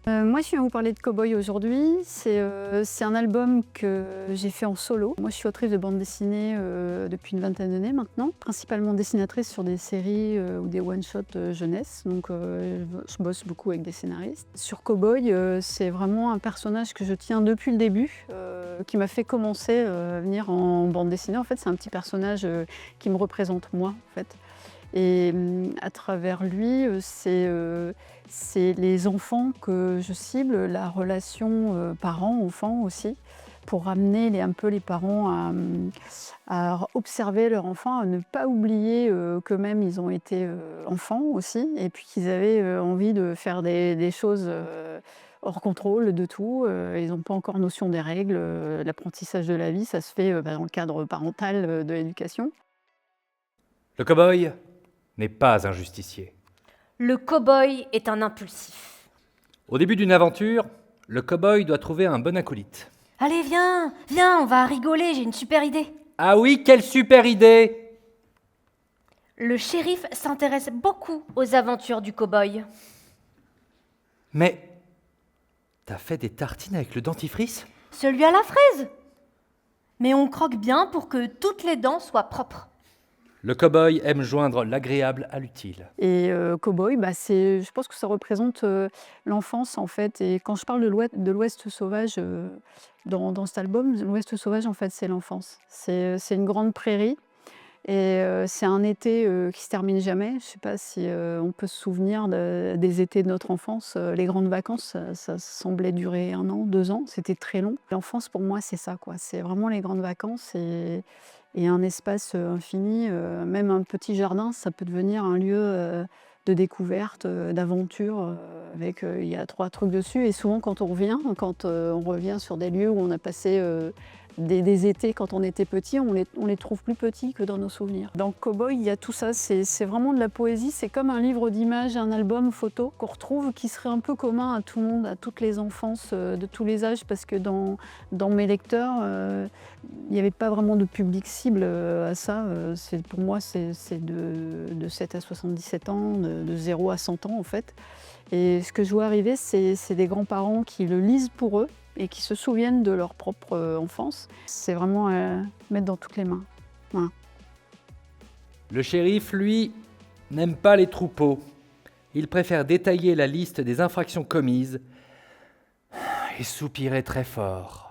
Moi, je viens vous parler de Cowboy aujourd'hui. C'est un album que j'ai fait en solo. Moi, je suis autrice de bande dessinée depuis une vingtaine d'années maintenant, principalement dessinatrice sur des séries ou des one-shots jeunesse. Donc, je bosse beaucoup avec des scénaristes. Sur Cowboy, c'est vraiment un personnage que je tiens depuis le début, qui m'a fait commencer à venir en bande dessinée. En fait, c'est un petit personnage qui me représente moi, en fait. Et à travers lui, c'est les enfants que je cible, la relation parents-enfants aussi, pour ramener un peu les parents à observer leur enfant, à ne pas oublier qu'eux-mêmes ils ont été enfants aussi, et puis qu'ils avaient envie de faire des choses hors contrôle de tout. Ils n'ont pas encore notion des règles. L'apprentissage de la vie, ça se fait dans le cadre parental de l'éducation. Le cow-boy n'est pas un justicier. Le cow-boy est un impulsif. Au début d'une aventure, le cow-boy doit trouver un bon acolyte. Allez, viens, on va rigoler, j'ai une super idée. Ah oui, quelle super idée! Le shérif s'intéresse beaucoup aux aventures du cow-boy. Mais t'as fait des tartines avec le dentifrice? Celui à la fraise. Mais on croque bien pour que toutes les dents soient propres. Le cow-boy aime joindre l'agréable à l'utile. Et Cowboy, je pense que ça représente l'enfance en fait. Et quand je parle de l'Ouest sauvage dans cet album, l'Ouest sauvage en fait c'est l'enfance. C'est une grande prairie et c'est un été qui se termine jamais. Je ne sais pas si on peut se souvenir des étés de notre enfance. Les grandes vacances, ça semblait durer 1 an, 2 ans. C'était très long. L'enfance pour moi c'est ça, quoi. C'est vraiment les grandes vacances et un espace infini. Même un petit jardin, ça peut devenir un lieu de découverte, d'aventure. Il y a 3 trucs dessus. Et souvent, quand on revient sur des lieux où on a passé des étés quand on était petit, on les trouve plus petits que dans nos souvenirs. Dans Cowboy, il y a tout ça. C'est vraiment de la poésie. C'est comme un livre d'images, un album photo qu'on retrouve, qui serait un peu commun à tout le monde, à toutes les enfances de tous les âges, parce que dans mes lecteurs, il n'y avait pas vraiment de public cible à ça. Pour moi, c'est de 7 à 77 ans, de 0 à 100 ans en fait. Et ce que je vois arriver, c'est des grands-parents qui le lisent pour eux et qui se souviennent de leur propre enfance. C'est vraiment mettre dans toutes les mains. Voilà. Le shérif, lui, n'aime pas les troupeaux. Il préfère détailler la liste des infractions commises et soupirer très fort.